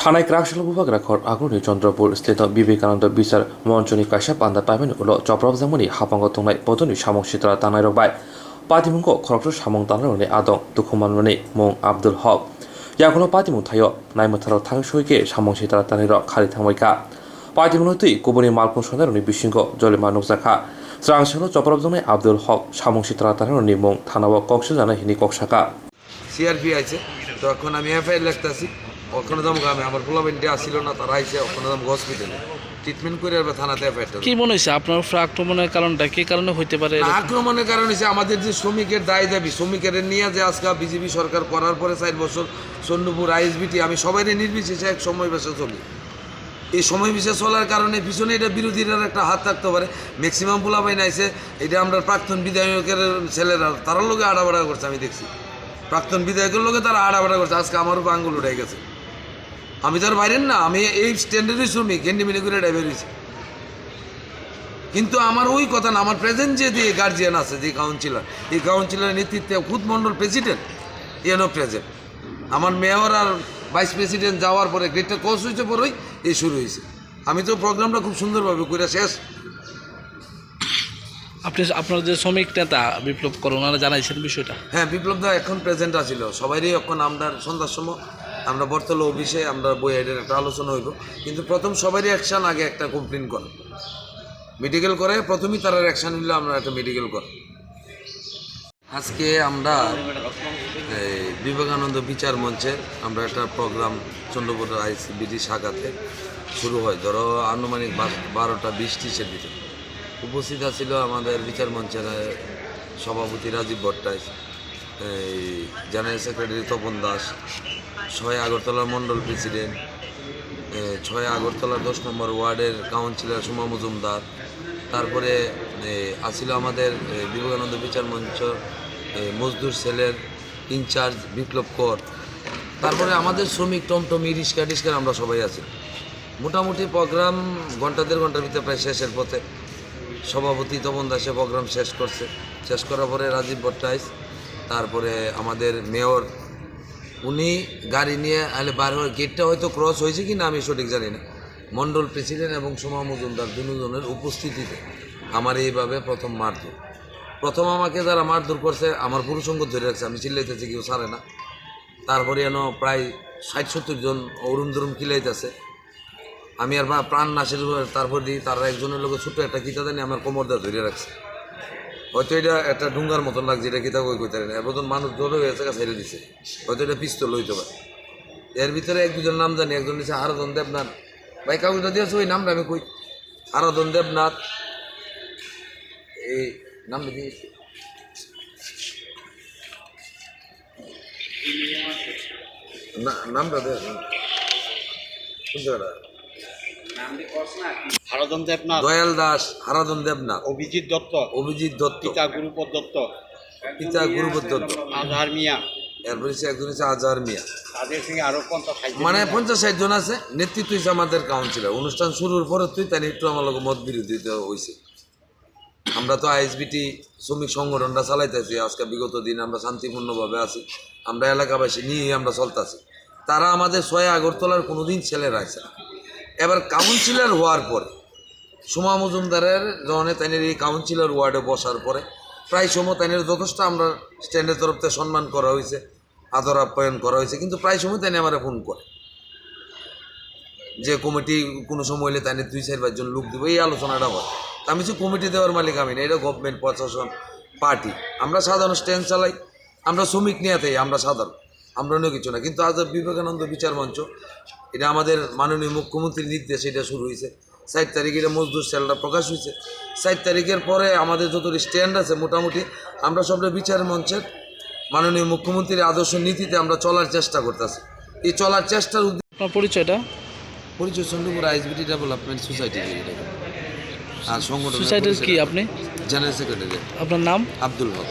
থানায় ক্রাকশাল বিভাগ রাখর আগুনি চন্দ্রপুর স্থিত বিবেকানন্দ বিচার মঞ্চনি কাইসা পান্দা পাইবেন উল চপ্রবজামনি হাপাঙ্গ তংनाय বদনি সামং সিতরা তানাय রকबाय पातिमुंखौ खरगथ सामं तानारनि आदं दुखुमाननि मुं आब्दुल हक याखुनो पातिमुं थायो नायमथाराव थांसयके सामं सितरा तानाय रक खालि थांबायका पातिमुंनो तै गुबुननि मालखौ सनारनि बिसिंखौ जलिमा नुकजाखा स्रांसेल चप्रबजामनि आब्दुल हक सामं सितरा तानारनि मुं थानाव कक्स जानाय हिनि कक्साका সিআরপি আছে তো এখন আমি এফআইআর লিখতেছি ওখানে দাম আমি আমার পোলাবেন্টে আসছিল না তারা আইছে ওখানে দাম হসপিটালে ট্রিটমেন্ট করে আর থানাতে এফআইআর কি মনে হচ্ছে আপনার আক্রমণের কারণটা কি কারণে হইতে পারে? আক্রমণের কারণ হচ্ছে আমাদের যে শ্রমিকের দায় দাবি শ্রমিকের নিয়ে যে আজকে বিজেপি সরকার করার পরে 4 বছর চন্দ্রপুর আইএসবিটি আমি সবাই নির্বিশেষে এক সময় বেশি চলি এই সময় বিশেষ চলার কারণে পিছনে এটা বিরোধীরা একটা হাত থাকতে পারে ম্যাক্সিমাম পোলাবাইন আইছে এটা আমরা প্রাক্তন বিধায়কের ছেলেরা তার লোকে আড়াবাড়া করছে আমি দেখছি প্রাক্তন বিধায়কের লোকে তারা আড়াবাড়া করছে আজকে আমার উপর আঙ্গুল উঠে গেছে আমি তার বাইরের না আমি এই স্ট্যান্ডার্ডের শ্রমিক গেন্ডিমিনি করে ড্রাইভার হয়েছি কিন্তু আমার ওই কথা না আমার প্রেজেন্ট যে গার্জিয়ান আছে যে কাউন্সিলর এই কাউন্সিলরের নেতৃত্বে খুদ মন্ডল প্রেসিডেন্ট এনও প্রেজেন্ট আমার মেয়র আর ভাইস প্রেসিডেন্ট যাওয়ার পরে গ্রেটটা কোর্স হয়েছে পরেই এই শুরু হয়েছে আমি তো প্রোগ্রামটা খুব সুন্দরভাবে করে শেষ আপনি আপনার যে শ্রমিক নেতা বিপ্লব করোনারা জানাইছেন বিষয়টা? হ্যাঁ বিপ্লব দা এখন প্রেজেন্ট আছিল সবাইরই এখন আমরা সন্ধ্যার সময় আমরা বর্তল অফিসে আমরা বইয়ের একটা আলোচনা হইব কিন্তু প্রথম সবারই অ্যাকশান আগে একটা কমপ্লেন করে মেডিকেল করে প্রথমেই তার অ্যাকশান হইলে আমরা একটা মেডিকেল করি আজকে আমরা বিবেকানন্দ বিচার মঞ্চে আমরা একটা প্রোগ্রাম চন্দ্রপুর আইসিবিটি শাখাতে শুরু হয় ধরো আনুমানিক 12:20-30-এর ভিতরে উপস্থিত ছিল আমাদের বিচার মঞ্চের সভাপতি রাজীব ভট্টাচার্য জেনারেল সেক্রেটারি তপন দাস 6 আগরতলার মণ্ডল প্রেসিডেন্ট 6 আগরতলার 10 নম্বর ওয়ার্ডের কাউন্সিলর সুমা মজুমদার তারপরে আসিল আমাদের বিবেকানন্দ বিচার মঞ্চ মজদুর সেলের ইনচার্জ বিপ্লব কর তারপরে আমাদের শ্রমিক টমটমি রিক্সা টিক্সা আমরা সবাই আছি মোটামুটি প্রোগ্রাম ঘন্টা 1.5 ঘন্টার ভিতরে প্রায় শেষের পথে সভাপতি তপন দাসে প্রোগ্রাম শেষ করছে শেষ করার পরে রাজীব ভট্টাচার্য তারপরে আমাদের মেয়র উনি গাড়ি নিয়ে আলে বার হয়ে গেটটা হয়তো ক্রস হয়েছে কি না আমি সঠিক জানি না মণ্ডল প্রেসিডেন্ট এবং সোমা মজুমদার দুজনের উপস্থিতিতে আমার এইভাবে প্রথম আমাকে যারা মারধর করছে আমার পুরুষঙ্গ ধরে রাখছে আমি চিল্লাইতেছি কেউ ছাড়ে না তারপরে যেন প্রায় 60-70 জন অরুণ দরুম কিলাইতেছে আমি আর প্রাণ নাশের তারপর দিই তারা একজনের লোক ছোটো একটা কিতা জানি আমার কোমরটা ধরে রাখছে হয়তো এটা একটা ডুঙ্গার মতন লাগছে এটা কিতা কই কইতে না এর মতন মানুষ ধরে হয়েছে ছেড়ে দিছে হয়তো এটা পিস্তল হইতে পারে এর ভিতরে 1-2 নাম জানি একজন দিচ্ছে আরাধন দেবনাথ ভাই কাগজটা দিয়েছে ওই নামটা আমি কই আরাধন দেবনাথ এই নামটা দিয়েছি না নামটা দেখ হারাধন দেবনাথ, দয়াল দাস, হারাধন দেবনাথ, অভিজিৎ দত্ত, পিতা গুরুপদ দত্ত, আজহার মিয়া, এরপরে একজন হচ্ছে আজহার মিয়া, তাদের সঙ্গে আরো 50-60 মানে 50-60 জন আছে। নেতৃত্ব হচ্ছে আমাদের কাউন্সিলর। অনুষ্ঠান শুরুর পরে তুই তাই একটু আমার লোক মত বিরোধিতা হয়েছে। আমরা তো আইএসবিটি শ্রমিক সংগঠনটা চালাইতেছি আজকে বিগত দিন আমরা শান্তিপূর্ণভাবে আছি, আমরা এলাকাবাসী নিয়ে আমরা চলতেছি। তারা আমাদের 6 আগরতলার কোনোদিন ছেলে রাখছে না। এবার কাউন্সিলর হওয়ার পরে সুমা মজুমদারের যখন তাইনের এই কাউন্সিলর ওয়ার্ডে বসার পরে প্রায় সময় তাইনের যথেষ্ট আমরা স্ট্যান্ডের তরফ থেকে সম্মান করা হয়েছে, আদর আপ্যায়ন করা হয়েছে, কিন্তু প্রায় সময় তাইনে আমার ফোন করে যে কমিটি কোনো সময় হলে তাইনে 2-4 জন লোক দেবো, এই আলোচনাটা হয়। আমি যে কমিটি দেওয়ার মালিক আমি না, এটা গভর্নমেন্ট প্রশাসন পার্টি। আমরা সাধারণ স্ট্যান্ড চালাই, আমরা শ্রমিক নিয়ে থাকি, আমরা সাধারণ, আমরা অন্য কিছু না। কিন্তু আজ বিবেকানন্দ বিচার মঞ্চ এটা আমাদের মাননীয় মুখ্যমন্ত্রীর নির্দেশে এটা শুরু হয়েছে। 4 তারিখে এটা মজদুর সেলটা প্রকাশ হয়েছে। 4 তারিখের পরে আমাদের যত স্ট্যান্ড আছে মোটামুটি আমরা সবটা বিচার মঞ্চের মাননীয় মুখ্যমন্ত্রীর আদর্শ নীতিতে আমরা চলার চেষ্টা করতেছি। এই চলার চেষ্টার আপনার পরিচয় চন্দ্রপুর আইএসবিটি ডেভেলপমেন্ট সোসাইটি আর সংগঠন সোসাইটির কি আপনি? General secretary. আপনার নাম? আব্দুল হক।